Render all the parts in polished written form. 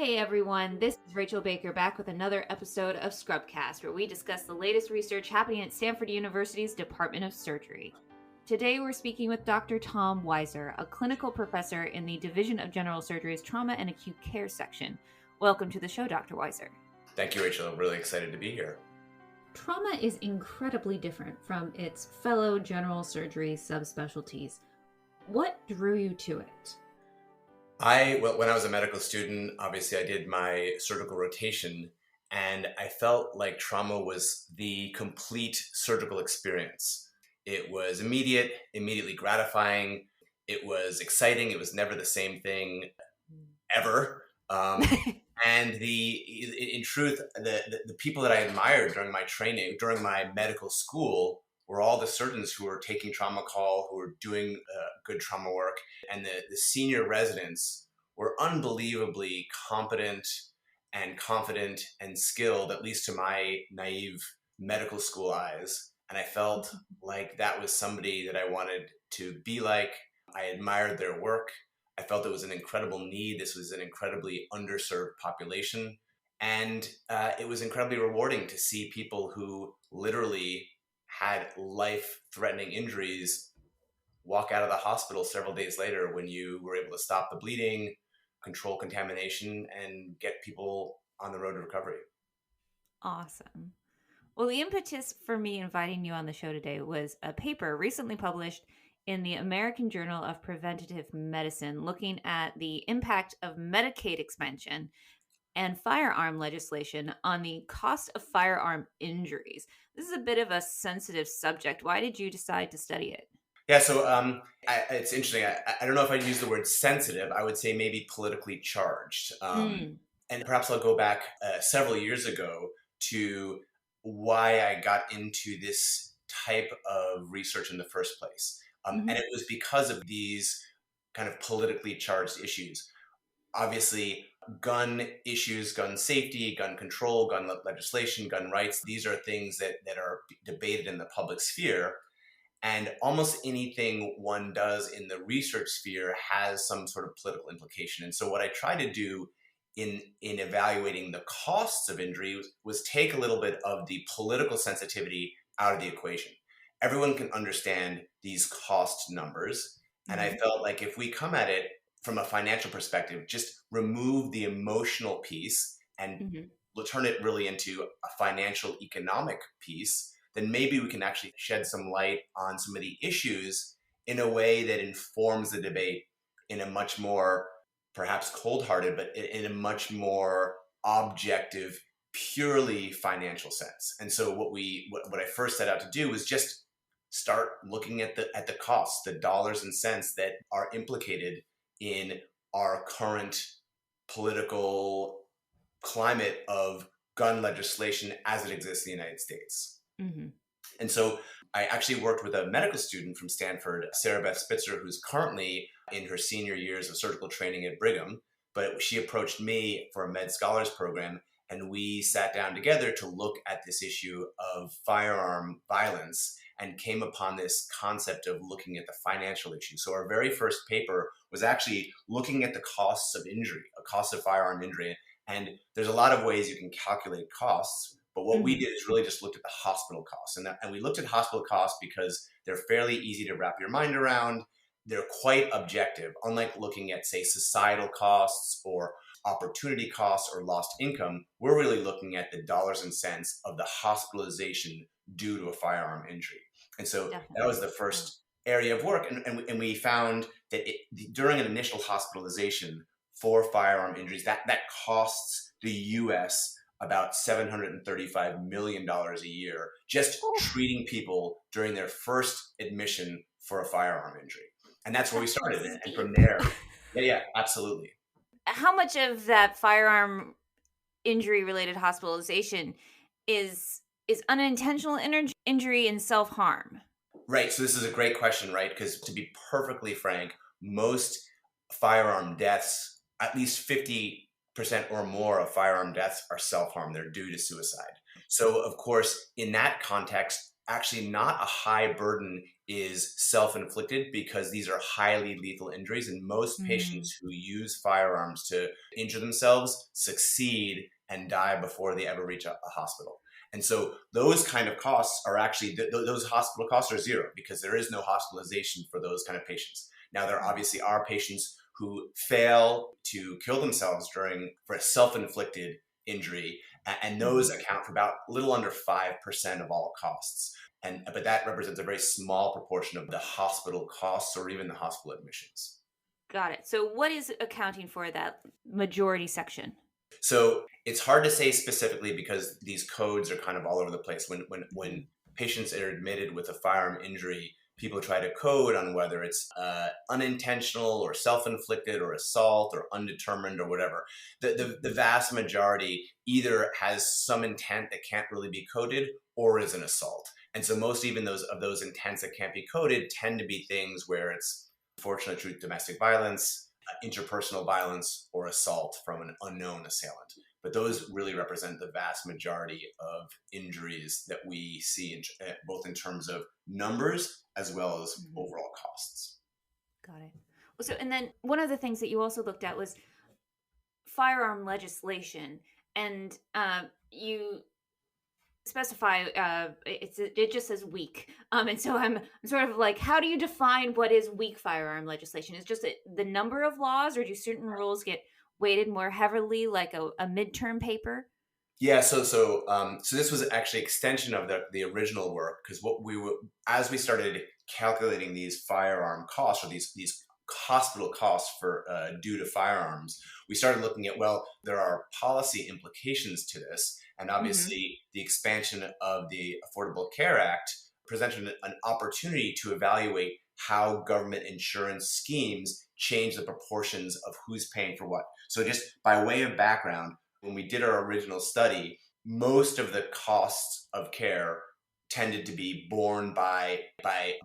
Hey everyone, this is Rachel Baker back with another episode of Scrubcast, where we discuss the latest research happening at Stanford University's Department of Surgery. Today we're speaking with Dr. Tom Weiser, a clinical professor in the Division of General Surgery's Trauma and Acute Care section. Welcome to the show, Dr. Weiser. Thank you, Rachel. I'm really excited to be here. Trauma is incredibly different from its fellow general surgery subspecialties. What drew you to it? When I was a medical student, obviously I did my surgical rotation, and I felt like trauma was the complete surgical experience. It was immediately gratifying. It was exciting. It was never the same thing ever. And in truth, the people that I admired during my training, during my medical school, were all the surgeons who were taking trauma call, who were doing good trauma work. And the senior residents were unbelievably competent and confident and skilled, at least to my naive medical school eyes. And I felt like that was somebody that I wanted to be like. I admired their work. I felt it was an incredible need. This was an incredibly underserved population. And it was incredibly rewarding to see people who literally had life-threatening injuries walk out of the hospital several days later when you were able to stop the bleeding, control contamination, and get people on the road to recovery. Awesome. Well, the impetus for me inviting you on the show today was a paper recently published in the American Journal of Preventative Medicine looking at the impact of Medicaid expansion and firearm legislation on the cost of firearm injuries. This is a bit of a sensitive subject. Why did you decide to study it? Yeah, so it's interesting. I don't know if I'd use the word sensitive. I would say maybe politically charged. And perhaps I'll go back several years ago to why I got into this type of research in the first place. And it was because of these kind of politically charged issues. Obviously, gun issues, gun safety, gun control, gun legislation, gun rights, these are things that are debated in the public sphere. And almost anything one does in the research sphere has some sort of political implication. And so what I try to do in evaluating the costs of injury was take a little bit of the political sensitivity out of the equation. Everyone can understand these cost numbers. And I felt like if we come at it from a financial perspective, just remove the emotional piece and turn it really into a financial economic piece, then maybe we can actually shed some light on some of the issues in a way that informs the debate in a much more, perhaps cold-hearted, but in a much more objective, purely financial sense. And so what I first set out to do was just start looking at the costs, the dollars and cents that are implicated in our current political climate of gun legislation as it exists in the United States. And so I actually worked with a medical student from Stanford, Sarah Beth Spitzer, who's currently in her senior years of surgical training at Brigham. But she approached me for a Med Scholars program, and we sat down together to look at this issue of firearm violence and came upon this concept of looking at the financial issue. So our very first paper was actually looking at the costs of injury, a cost of firearm injury. And there's a lot of ways you can calculate costs. But what we did is really just looked at the hospital costs. And we looked at hospital costs because they're fairly easy to wrap your mind around. They're quite objective, unlike looking at, say, societal costs or opportunity costs or lost income. We're really looking at the dollars and cents of the hospitalization due to a firearm injury. And so that was the first area of work. And we found that during an initial hospitalization for firearm injuries, that costs the U.S. about $735 million a year, just treating people during their first admission for a firearm injury. And that's where we started. And from there, yeah, absolutely. How much of that firearm injury-related hospitalization is unintentional injury and self-harm? Right. So this is a great question, right? Because to be perfectly frank, most firearm deaths, at least 50% or more of firearm deaths are self-harm. They're due to suicide. So of course, in that context, actually not a high burden is self-inflicted, because these are highly lethal injuries, and most Mm. patients who use firearms to injure themselves succeed and die before they ever reach a hospital. And so those kind of costs are actually, those hospital costs are zero, because there is no hospitalization for those kind of patients. Now, there obviously are patients who fail to kill themselves for a self-inflicted injury, and those Mm-hmm. account for about a little under 5% of all costs. But that represents a very small proportion of the hospital costs or even the hospital admissions. Got it. So what is accounting for that majority section? So it's hard to say specifically, because these codes are kind of all over the place. When Mm. patients are admitted with a firearm injury, people try to code on whether it's unintentional or self-inflicted or assault or undetermined or whatever. The vast majority either has some intent that can't really be coded, or is an assault. And so most even those intents that can't be coded tend to be things where it's unfortunate truth, domestic violence, interpersonal violence, or assault from an unknown assailant. But those really represent the vast majority of injuries that we see, both in terms of numbers as well as Mhm. overall costs. Got it. Well, so, and then one of the things that you also looked at was firearm legislation, and you specify it just says weak, and so I'm sort of like, how do you define what is weak firearm legislation? Is just the number of laws, or do certain rules get weighted more heavily, like a midterm paper? Yeah, so this was actually extension of the original work, because what we were, as we started calculating these firearm costs, or these hospital costs for due to firearms, we started looking at, well, there are policy implications to this, and Mm-hmm. obviously the expansion of the Affordable Care Act presented an opportunity to evaluate how government insurance schemes change the proportions of who's paying for what. So just by way of background, when we did our original study, most of the costs of care tended to be borne by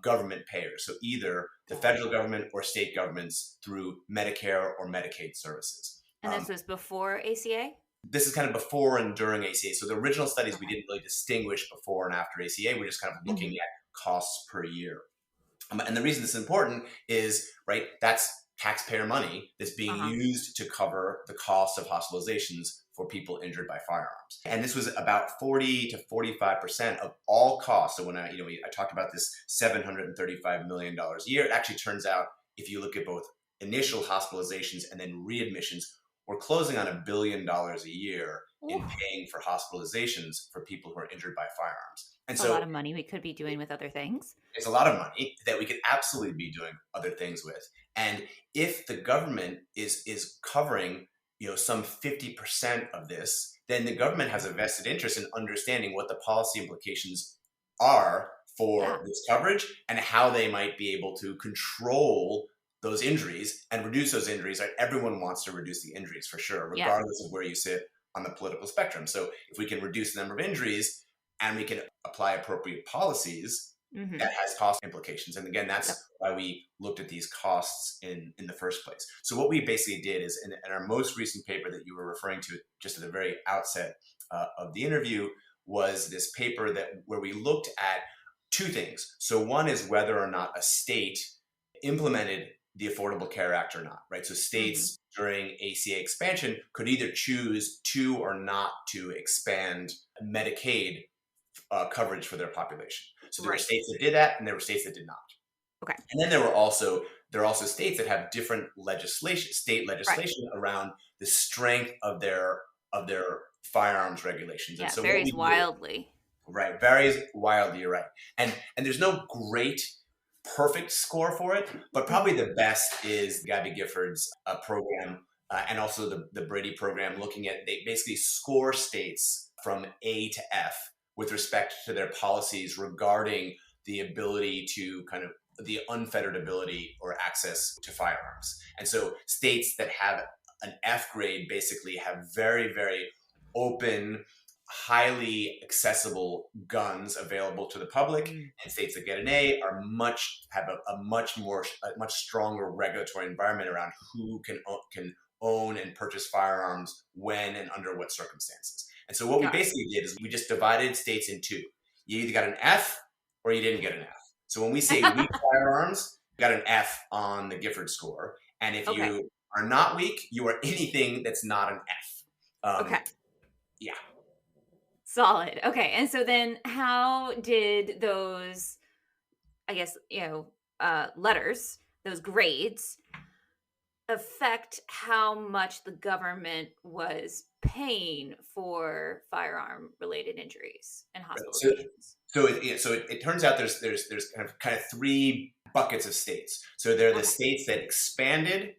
government payers. So either the Got it. federal government or state governments through Medicare or Medicaid services. And this was before ACA? This is kind of before and during ACA. So the original studies, we Okay. didn't really distinguish before and after ACA. We're just kind of looking Hmm. at costs per year. And the reason this is important is, right, that's taxpayer money that's being Uh-huh. used to cover the cost of hospitalizations for people injured by firearms. And this was about 40 to 45% of all costs. So when I talked about this $735 million a year, it actually turns out, if you look at both initial hospitalizations and then readmissions, we're closing on $1 billion a year in Ooh, paying for hospitalizations for people who are injured by firearms. And it's a lot so of money we could be doing with other things. it's a lot of money that we could absolutely be doing other things with. And if the government is covering, some 50% of this, then the government has a vested interest in understanding what the policy implications are for Yeah. this coverage, and how they might be able to control those injuries and reduce those injuries. Right? Everyone wants to reduce the injuries, for sure, Yeah. regardless of where you sit on the political spectrum. So if we can reduce the number of injuries and we can apply appropriate policies, Hmm. that has cost implications. And again, Yep. that's why we looked at these costs in the first place. So what we basically did is, in our most recent paper that you were referring to just at the very outset of the interview, was this paper where we looked at two things. So one is whether or not a state implemented the Affordable Care Act or not, right? So Hmm. states during ACA expansion could either choose to or not to expand Medicaid coverage for their population. So there were Right. states that did that, and there were states that did not. Okay. And then there are also states that have different state Right. legislation around the strength of their firearms regulations. And Yeah. so what we Varies did, wildly. right, varies wildly. You're right, and there's no great perfect score for it, but probably Hmm. the best is Gabby Gifford's program, and also the Brady program, looking at, they basically score states from A to F with respect to their policies regarding the ability to kind of the unfettered ability or access to firearms. And so states that have an F grade basically have very, very open, highly accessible guns available to the public, Mm. and states that get an A have a much stronger regulatory environment around who can own and purchase firearms when and under what circumstances. And so what we Got it. basically did is we just divided states in two. You either got an F or you didn't get an F. So when we say weak firearms, you got an F on the Gifford score. And if Okay. you are not weak, you are anything that's not an F. Okay. Yeah. Solid. Okay. And so then how did those, I guess, letters, those grades affect how much the government was paying for firearm related injuries and So, hospitalizations? it turns out there's kind of three buckets of states. So there are the Okay. states that expanded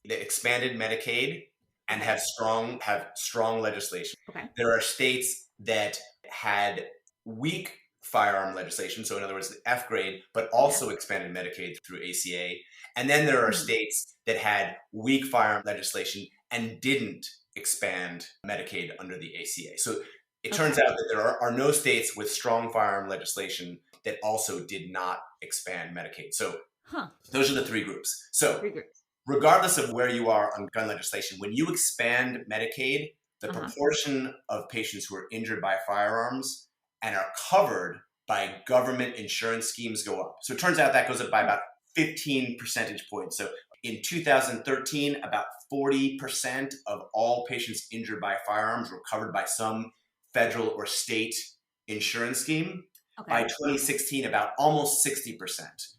Medicaid and Okay. have strong legislation. Okay. There are states that had weak firearm legislation, so in other words, the F grade, but also expanded Medicaid through ACA. And then there are states that had weak firearm legislation and didn't expand Medicaid under the ACA. So it turns out that there are no states with strong firearm legislation that also did not expand Medicaid. So those are the three groups. So regardless of where you are on gun legislation, when you expand Medicaid, the proportion of patients who are injured by firearms and are covered by government insurance schemes go up. So it turns out that goes up by about 15 percentage points. So in 2013, about 40% of all patients injured by firearms were covered by some federal or state insurance scheme. By 2016, about almost 60%.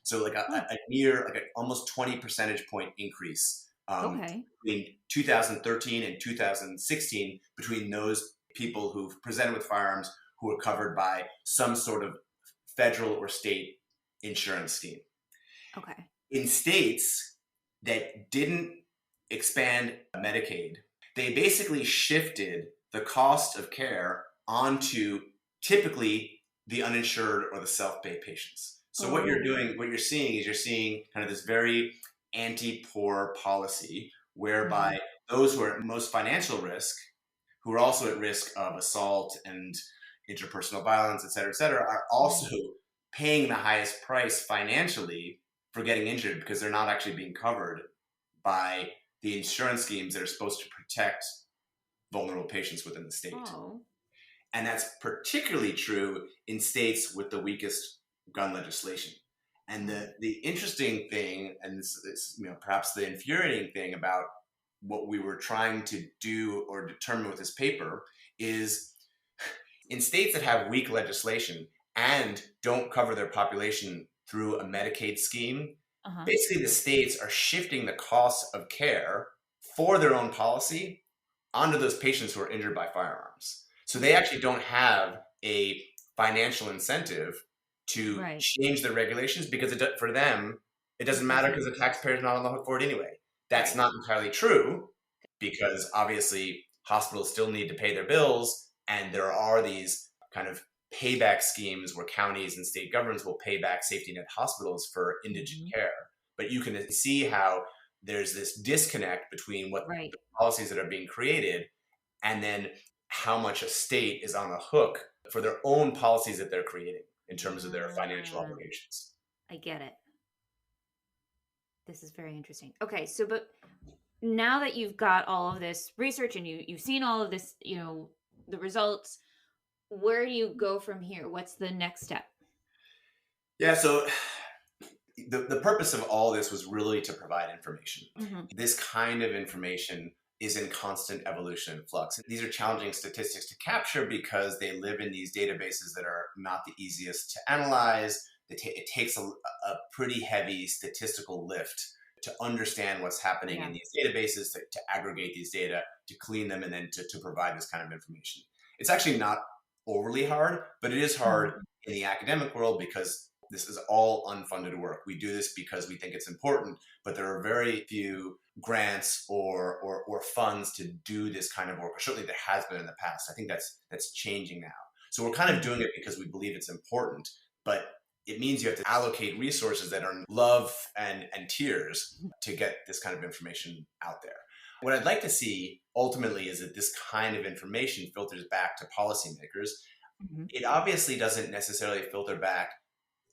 So like a near, like an almost 20 percentage point increase between 2013 and 2016 between those people who've presented with firearms who are covered by some sort of federal or state insurance scheme. In states that didn't expand Medicaid, they basically shifted the cost of care onto typically the uninsured or the self-pay patients. So what you're seeing is kind of this very anti-poor policy whereby those who are at most financial risk, who are also at risk of assault and interpersonal violence, et cetera, are also paying the highest price financially for getting injured because they're not actually being covered by the insurance schemes that are supposed to protect vulnerable patients within the state. And that's particularly true in states with the weakest gun legislation. And the interesting thing, and this perhaps the infuriating thing about what we were trying to do or determine with this paper is in states that have weak legislation and don't cover their population through a Medicaid scheme, basically the states are shifting the costs of care for their own policy onto those patients who are injured by firearms. So they actually don't have a financial incentive to change their regulations because for them, it doesn't matter because the taxpayer is not on the hook for it anyway. That's not entirely true because obviously hospitals still need to pay their bills and there are these kind of payback schemes where counties and state governments will pay back safety net hospitals for indigent care. But you can see how there's this disconnect between what the policies that are being created and then how much a state is on the hook for their own policies that they're creating in terms of their financial obligations. I get it. This is very interesting. Okay, so but now that you've got all of this research and you've seen all of this, the results, where do you go from here? What's the next step? Yeah, so the purpose of all this was really to provide information. This kind of information is in constant evolution and flux. These are challenging statistics to capture because they live in these databases that are not the easiest to analyze. It takes a pretty heavy statistical lift to understand what's happening in these databases, to aggregate these data, to clean them, and then to provide this kind of information. It's actually not overly hard, but it is hard in the academic world because this is all unfunded work. We do this because we think it's important, but there are very few grants or funds to do this kind of work. Or certainly there has been in the past. I think that's changing now. So we're kind of doing it because we believe it's important, but it means you have to allocate resources that are love and tears to get this kind of information out there. What I'd like to see ultimately is that this kind of information filters back to policymakers. It obviously doesn't necessarily filter back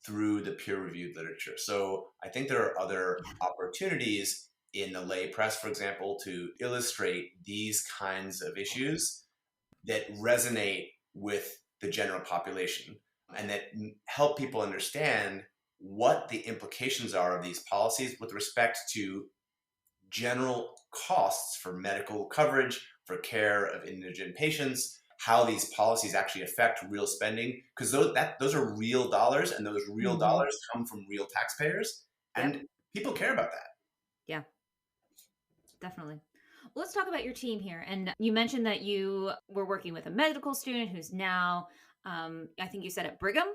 through the peer-reviewed literature. So I think there are other opportunities in the lay press, for example, to illustrate these kinds of issues that resonate with the general population. and that help people understand what the implications are of these policies with respect to general costs for medical coverage, for care of indigent patients, how these policies actually affect real spending, because those are real dollars, and those real Mm-hmm. dollars come from real taxpayers, Yep. and people care about that. Yeah, definitely. Well, let's talk about your team here. And you mentioned that you were working with a medical student who's now, I think you said at Brigham.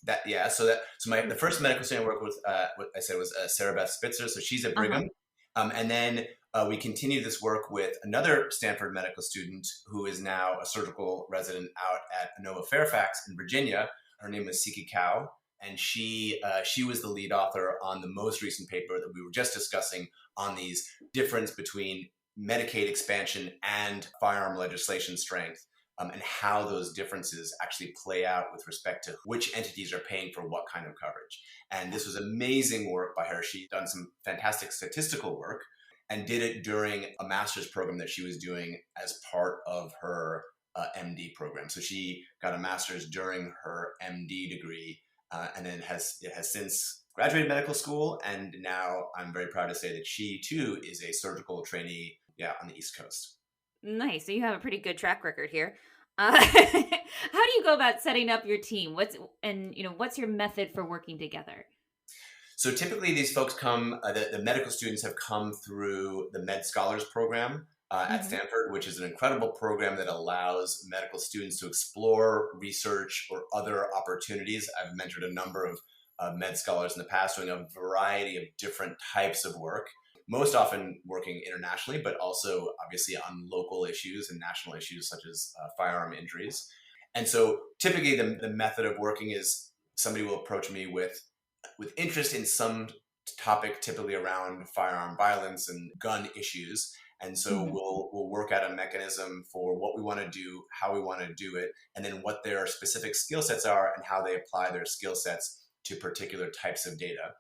The first medical student I worked with, what I said was Sarah Beth Spitzer. So she's at Uh-huh. Brigham, and then we continued this work with another Stanford medical student who is now a surgical resident out at Inova Fairfax in Virginia. Her name was Siki Kao, and she was the lead author on the most recent paper that we were just discussing on these difference between Medicaid expansion and firearm legislation strength, and how those differences actually play out with respect to which entities are paying for what kind of coverage. And this was amazing work by her. She'd done some fantastic statistical work and did it during a master's program that she was doing as part of her MD program. So she got a master's during her MD degree, and then has since graduated medical school. And now I'm very proud to say that she too is a surgical trainee, on the East Coast. Nice. So you have a pretty good track record here. How do you go about setting up your team? What's your method for working together? So typically these folks come, the medical students have come through the Med Scholars Program at Mm-hmm. Stanford, which is an incredible program that allows medical students to explore research or other opportunities. I've mentored a number of Med Scholars in the past doing a variety of different types of work, most often working internationally, but also obviously on local issues and national issues such as firearm injuries. And so typically the method of working is somebody will approach me with interest in some topic, typically around firearm violence and gun issues. And so Mm-hmm. we'll work out a mechanism for what we want to do, how we want to do it, and then what their specific skill sets are and how they apply their skill sets to particular types of data.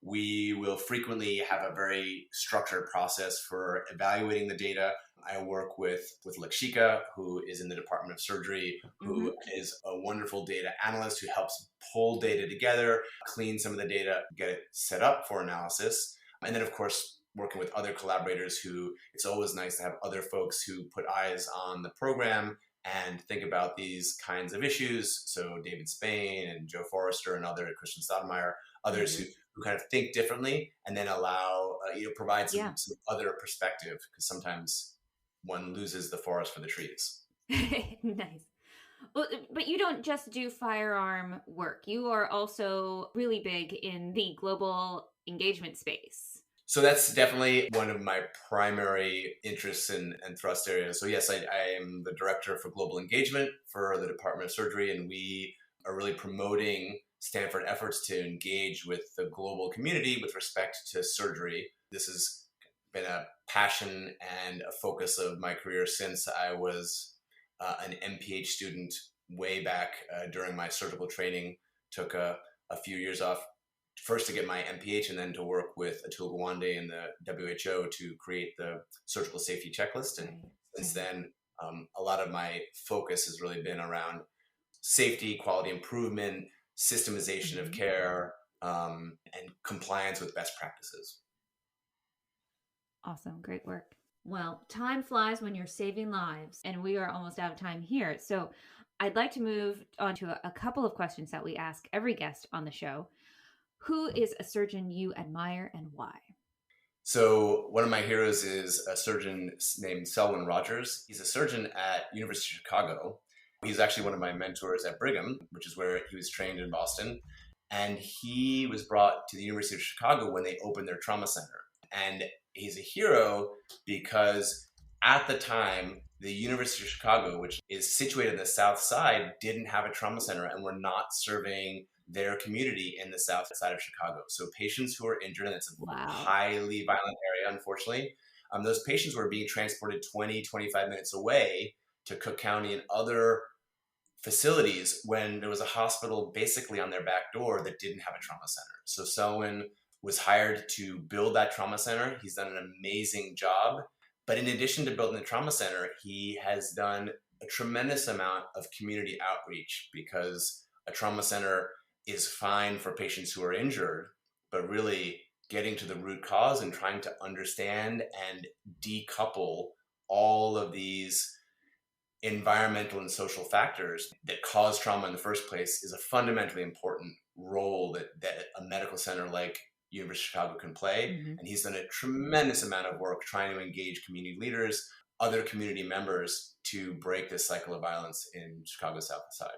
We will frequently have a very structured process for evaluating the data. I work with Lakshika, who is in the Department of Surgery, Mm-hmm. who is a wonderful data analyst who helps pull data together, clean some of the data, get it set up for analysis. And then, of course, working with other collaborators who it's always nice to have other folks who put eyes on the program and think about these kinds of issues. So David Spain and Joe Forrester and Christian Stoudemire, others Mm-hmm. who kind of think differently and then allow, provide Yeah. some other perspective, because sometimes one loses the forest for the trees. Nice. Well, but you don't just do firearm work. You are also really big in the global engagement space. So that's definitely one of my primary interests and thrust areas. So yes, I am the director for global engagement for the Department of Surgery, and we are really promoting Stanford efforts to engage with the global community with respect to surgery. This has been a passion and a focus of my career since I was an MPH student way back during my surgical training. Took a few years off, first to get my MPH and then to work with Atul Gawande and the WHO to create the surgical safety checklist. And since then, a lot of my focus has really been around safety, quality improvement, systemization of care, and compliance with best practices. Awesome. Great work. Well, time flies when you're saving lives, and we are almost out of time here. So I'd like to move on to a couple of questions that we ask every guest on the show. Who is a surgeon you admire and why? So one of my heroes is a surgeon named Selwyn Rogers. He's a surgeon at University of Chicago. He's actually one of my mentors at Brigham, which is where he was trained in Boston. And he was brought to the University of Chicago when they opened their trauma center. And he's a hero because at the time, the University of Chicago, which is situated in the South Side, didn't have a trauma center and were not serving their community in the South Side of Chicago. So patients who are injured, and it's a highly violent area, unfortunately, those patients were being transported 20, 25 minutes away to Cook County and other facilities when there was a hospital basically on their back door that didn't have a trauma center. So Selwyn was hired to build that trauma center. He's done an amazing job. But in addition to building the trauma center, he has done a tremendous amount of community outreach because a trauma center is fine for patients who are injured, but really getting to the root cause and trying to understand and decouple all of these environmental and social factors that cause trauma in the first place is a fundamentally important role that a medical center like University of Chicago can play. And he's done a tremendous amount of work trying to engage community leaders, other community members, to break this cycle of violence in Chicago's South Side.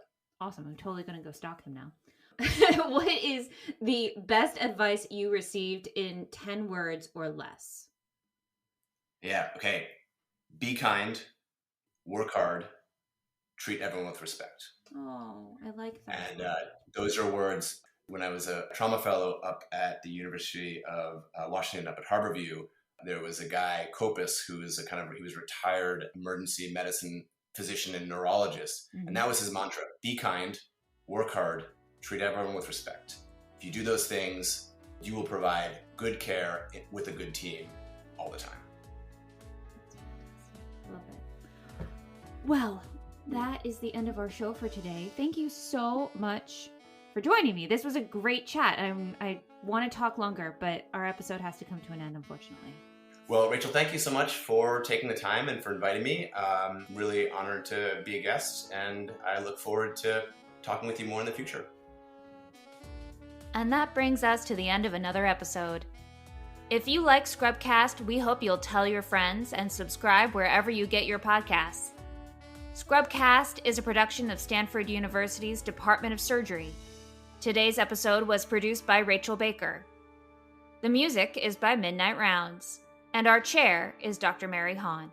Awesome. I'm totally going to go stalk him now. What is the best advice you received in 10 words or less? Yeah, okay. Be kind, work hard, treat everyone with respect. Oh, I like that. And those are words. When I was a trauma fellow up at the University of Washington, up at Harborview, there was a guy, Copus, who was he was retired emergency medicine physician and neurologist. And that was his mantra: be kind, work hard, treat everyone with respect. If you do those things, you will provide good care with a good team all the time. Love it. Well, that is the end of our show for today. Thank you so much for joining me. This was a great chat. I want to talk longer, but our episode has to come to an end, unfortunately. Well, Rachel, thank you so much for taking the time and for inviting me. I'm really honored to be a guest, and I look forward to talking with you more in the future. And that brings us to the end of another episode. If you like Scrubcast, we hope you'll tell your friends and subscribe wherever you get your podcasts. Scrubcast is a production of Stanford University's Department of Surgery. Today's episode was produced by Rachel Baker. The music is by Midnight Rounds, and our chair is Dr. Mary Hahn.